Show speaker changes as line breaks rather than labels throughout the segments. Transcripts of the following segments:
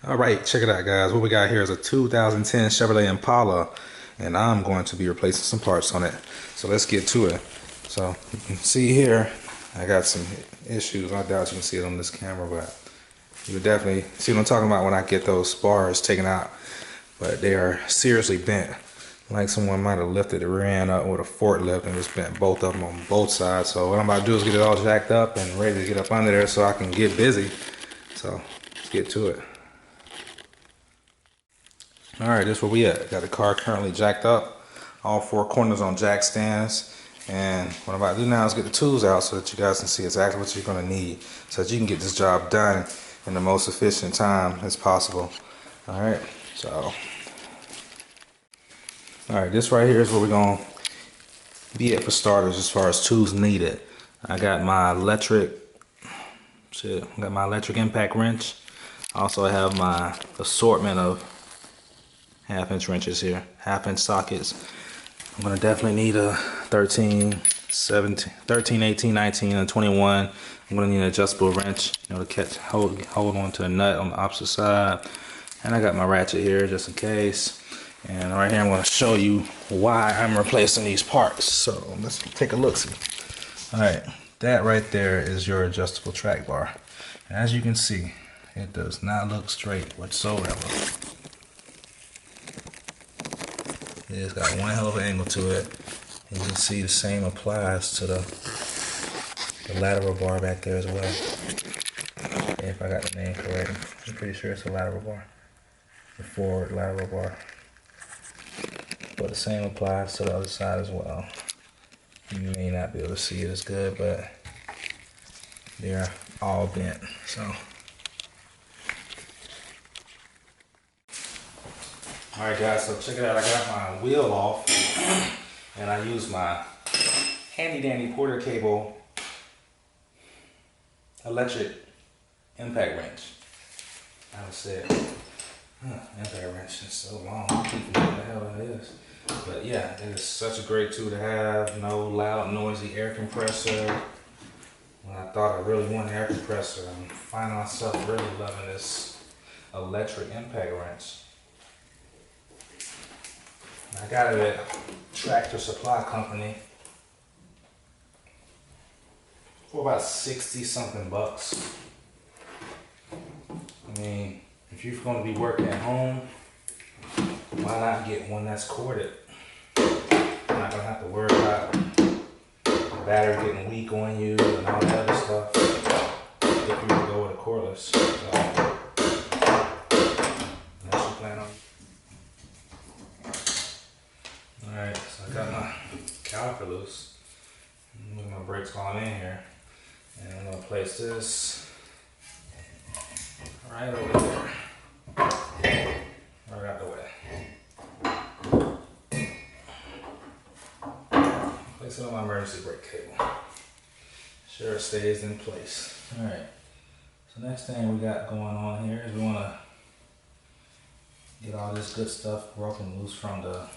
All right, check it out, guys. What we got here is a 2010 Chevrolet Impala, and I'm going to be replacing some parts on it. So let's get to it. So you can see here, I got some issues. I doubt you can see it on this camera, but you can definitely see what I'm talking about when I get those bars taken out. But they are seriously bent. Like someone might have lifted the rear end up with a forklift and just bent both of them on both sides. So what I'm about to do is get it all jacked up and ready to get up under there so I can get busy. So let's get to it. Alright, this is where we at. Got the car currently jacked up. All four corners on jack stands. And what I'm about to do now is get the tools out so that you guys can see exactly what you're going to need so that you can get this job done in the most efficient time as possible. Alright, so. Alright, this right here is where we're going to be at for starters as far as tools needed. I got my electric impact wrench. I also have my assortment of 1/2-inch wrenches here, 1/2-inch sockets. I'm gonna definitely need a 13, 17, 13, 18, 19, and 21. I'm gonna need an adjustable wrench, to hold on to the nut on the opposite side. And I got my ratchet here just in case. And right here I'm gonna show you why I'm replacing these parts. So let's take a look. All right, that right there is your adjustable track bar. And as you can see, it does not look straight whatsoever. It's got one hell of an angle to it. And you can see the same applies to the lateral bar back there as well. If I got the name correct, I'm pretty sure it's a lateral bar. The forward lateral bar. But the same applies to the other side as well. You may not be able to see it as good, but they're all bent. So. Alright guys, so check it out. I got my wheel off and I use my handy dandy Porter cable electric impact wrench. I would say impact wrench is so long. I keep forgetting what the hell that is. But yeah, it is such a great tool to have. No loud, noisy air compressor. When I thought I really wanted an air compressor, I'm finding myself really loving this electric impact wrench. I got it at Tractor Supply Company for about 60 something bucks. I mean, if you're going to be working at home, why not get one that's corded? You're not going to have to worry about the battery getting weak on you and all that other stuff if you were to go with a cordless. So, unless you plan on. Alright, so I got my caliper loose. Move my brakes going in here. And I'm going to place this right over there. Right out the way. Place it on my emergency brake cable. Sure it stays in place. Alright, so next thing we got going on here is we want to get all this good stuff broken loose from the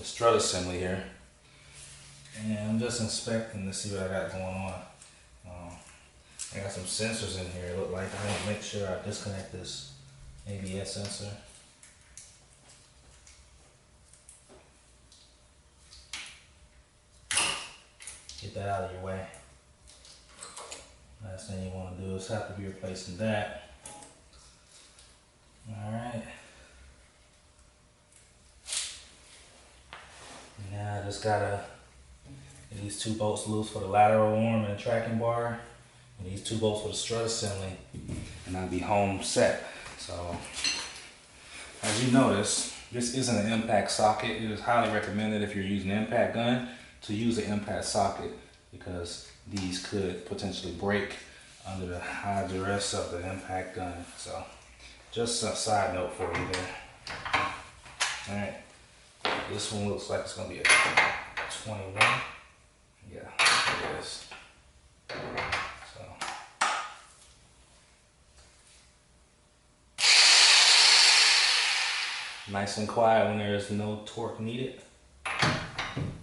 strut assembly here, and I'm just inspecting to see what I got going on. I got some sensors in here. It look like I want to make sure I disconnect this ABS sensor. Get that out of your way. Last thing you want to do is have to be replacing that. All right. Now I just gotta get these 2 bolts loose for the lateral arm and the tracking bar, and these 2 bolts for the strut assembly, and I'll be home set. So, as you notice, this isn't an impact socket. It is highly recommended if you're using an impact gun to use an impact socket because these could potentially break under the high duress of the impact gun. So, just a side note for you there. All right. This one looks like it's going to be a 21. Yeah, it is. So. Nice and quiet when there is no torque needed.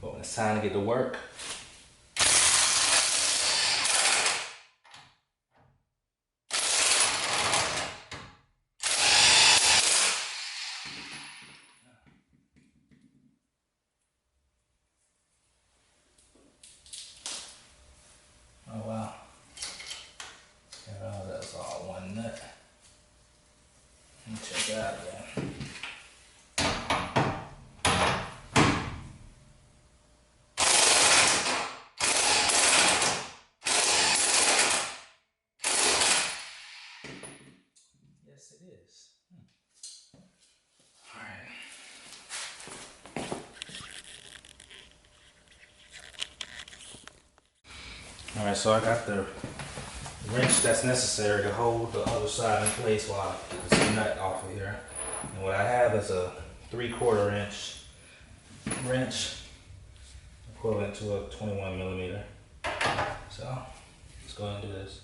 But when it's time to get to work, side again. Yes, it is. All right. All right, so I got the wrench that's necessary to hold the other side in place while I get this nut off of here. And what I have is a 3/4 inch wrench, equivalent to a 21 millimeter. So let's go ahead and do this.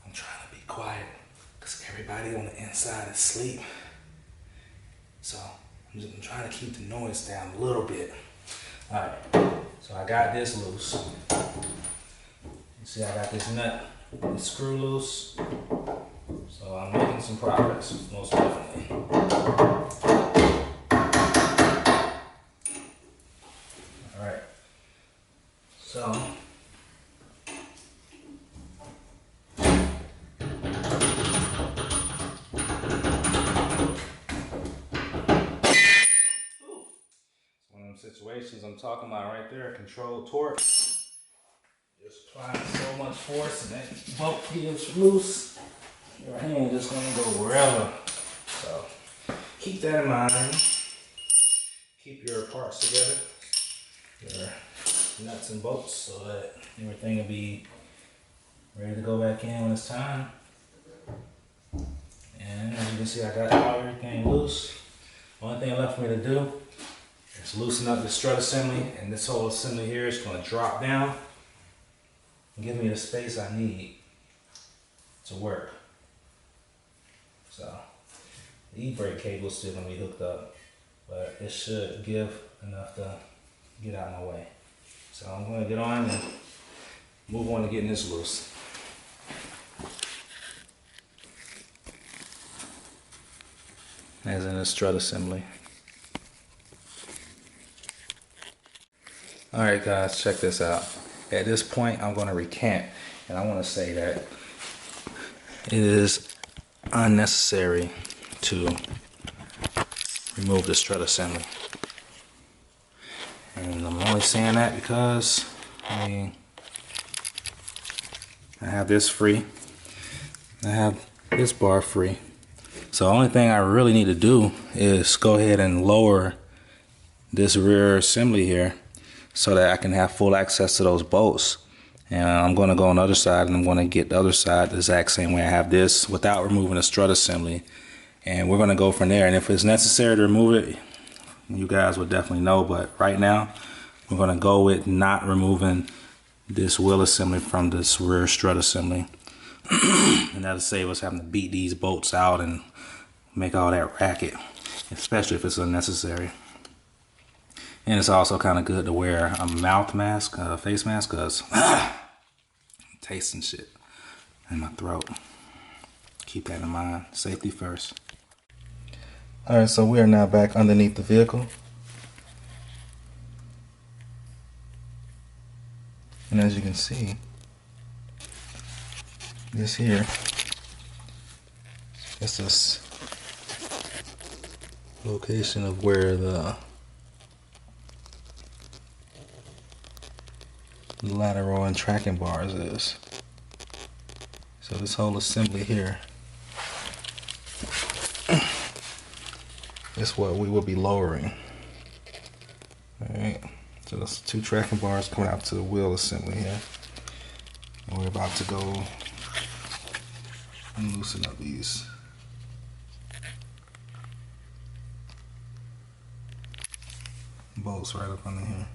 I'm trying to be quiet because everybody on the inside is asleep. So I'm trying to keep the noise down a little bit. All right, so I got this loose. You see I got this nut, this screw loose. So I'm making some progress, most definitely. All right, so situations I'm talking about right there, controlled torque. Just applying so much force and that bolt gives loose. Your hand just gonna go wherever. So keep that in mind. Keep your parts together, your nuts and bolts, so that everything will be ready to go back in when it's time. And as you can see, I got everything loose. Only thing left for me to do is loosen up the strut assembly, and this whole assembly here is going to drop down and give me the space I need to work. So the e-brake cable is still going to be hooked up, but it should give enough to get out of my way. So I'm going to get on and move on to getting this loose. As in the strut assembly. All right, guys, check this out. At this point, I'm going to recant, and I want to say that it is unnecessary to remove the strut assembly. And I'm only saying that because I have this free. I have this bar free. So the only thing I really need to do is go ahead and lower this rear assembly here, so that I can have full access to those bolts. And I'm going to go on the other side, and I'm going to get the other side the exact same way I have this, without removing the strut assembly. And we're going to go from there. And if it's necessary to remove it, you guys will definitely know. But right now, we're going to go with not removing this wheel assembly from this rear strut assembly. And that'll save us having to beat these bolts out and make all that racket, especially if it's unnecessary. And it's also kind of good to wear a mouth mask, a face mask, because I'm tasting shit in my throat. Keep that in mind. Safety first. All right, so we are now back underneath the vehicle. And as you can see, this here, it's this location of where the lateral and tracking bars is. So this whole assembly here is what we will be lowering. Alright, so there's 2 tracking bars coming out to the wheel assembly here. And we're about to go and loosen up these bolts right up under here.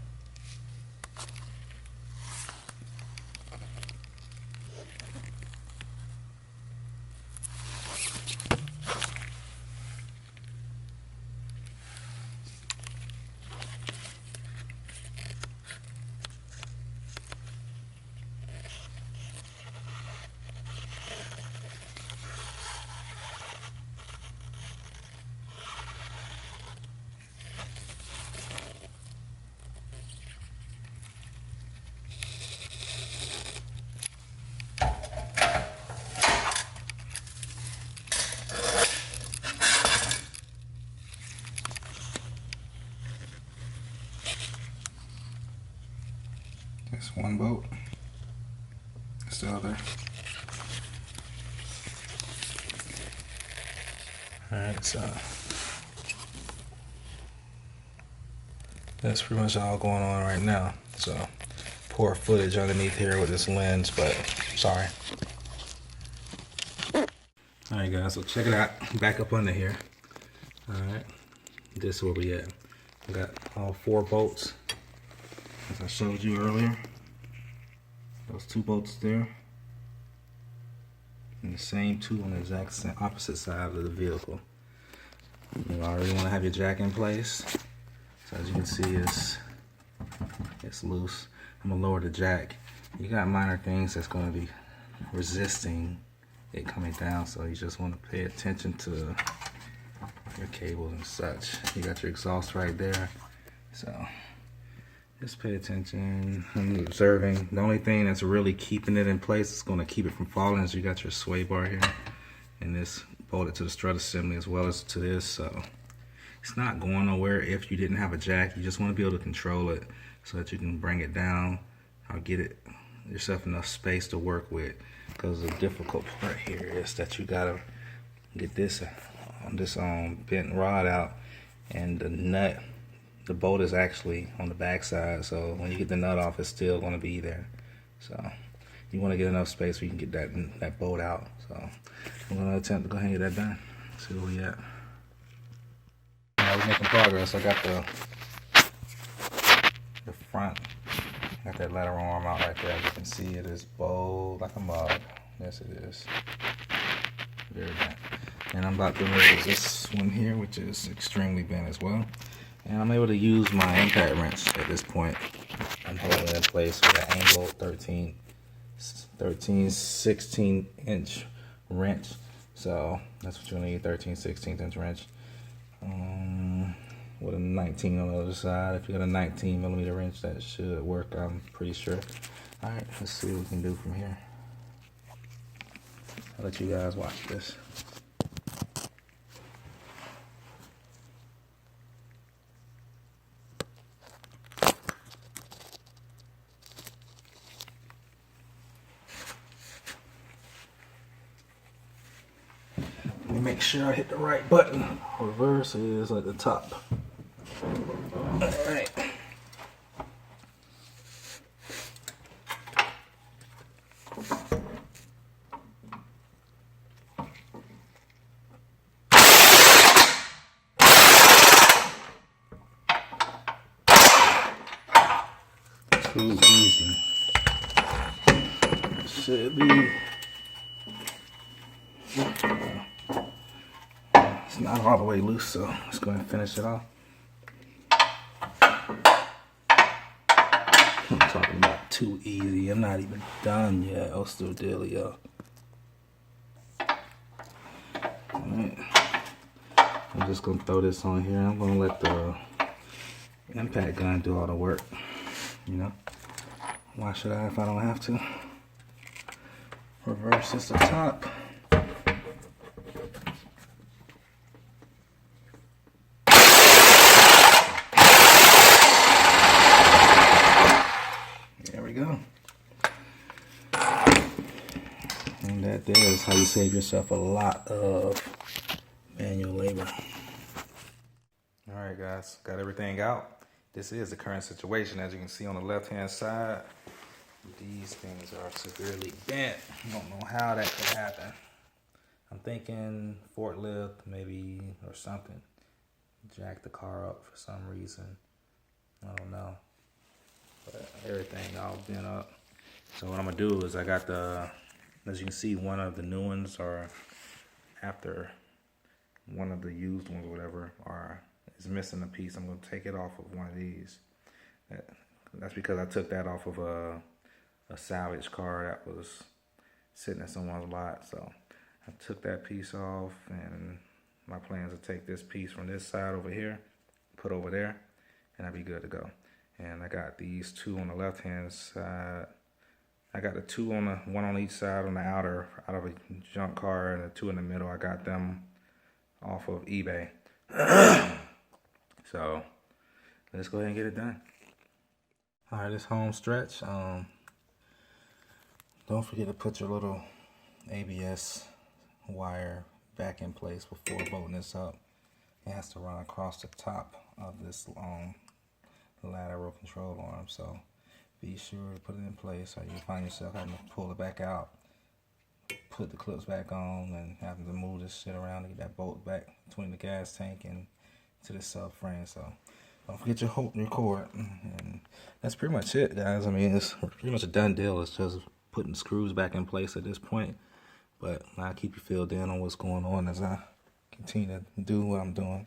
It's one bolt. It's the other. Alright, so that's pretty much all going on right now. So poor footage underneath here with this lens, but sorry. Alright guys, so check it out. Back up under here. Alright. This is where we at. I got all 4 bolts as I showed you earlier. Those 2 bolts there. And the same 2 on the exact opposite side of the vehicle. You already want to have your jack in place. So as you can see, it's loose. I'm gonna lower the jack. You got minor things that's going to be resisting it coming down, so you just want to pay attention to your cables and such. You got your exhaust right there, so just pay attention. I'm observing. The only thing that's really keeping it in place, is going to keep it from falling, is you got your sway bar here, and this bolted to the strut assembly as well as to this, so it's not going nowhere if you didn't have a jack. You just want to be able to control it so that you can bring it down or get it yourself enough space to work with. Because the difficult part here is that you gotta get this bent rod out, and the nut, the bolt is actually on the back side, so when you get the nut off, it's still going to be there. So you want to get enough space where you can get that bolt out. So I'm going to attempt to go ahead and get that done. See where we at. We're making progress. I got the front. Got that lateral arm out right there. As you can see, it is bowed like a mug. Yes, it is. Very bent. And I'm about to remove this one here, which is extremely bent as well. And I'm able to use my impact wrench at this point. I'm holding it in place with an angled 16-inch wrench. So that's what you're gonna need, 13/16-inch wrench. With a 19 on the other side. If you got a 19mm wrench, that should work, I'm pretty sure. Alright, let's see what we can do from here. I'll let you guys watch this. Let me make sure I hit the right button. Reverse is at the top. Alright. Too easy. Should be. It's not all the way loose, so let's go ahead and finish it off. I'm talking about too easy. I'm not even done yet. I'll still dealio. Alright. I'm just gonna throw this on here. I'm gonna let the impact gun do all the work. You know? Why should I if I don't have to? Reverse is the top. There we go. And that there is how you save yourself a lot of manual labor. Alright guys, got everything out. This is the current situation. As you can see on the left hand side, these things are severely bent. I don't know how that could happen. I'm thinking forklift maybe or something. Jack the car up for some reason. I don't know. But everything all bent up. So what I'm gonna do is I got the, as you can see, one of the new ones are after one of the used ones or whatever is missing a piece. I'm gonna take it off of one of these. That's because I took that off of a salvage car that was sitting at someone's lot. So I took that piece off, and my plan is to take this piece from this side over here, put over there, and I'll be good to go. And I got these 2 on the left hand side. I got the 2 on the one on each side on the outer out of a junk car, and the 2 in the middle. I got them off of eBay. So let's go ahead and get it done. All right, this home stretch. Don't forget to put your little ABS wire back in place before bolting this up. It has to run across the top of this lateral control arm. So be sure to put it in place, or you find yourself having to pull it back out, put the clips back on, and having to move this shit around to get that bolt back between the gas tank and to the subframe. So don't forget your cord. And that's pretty much it, guys. I mean, it's pretty much a done deal. It's just putting the screws back in place at this point. But I'll keep you filled in on what's going on as I continue to do what I'm doing.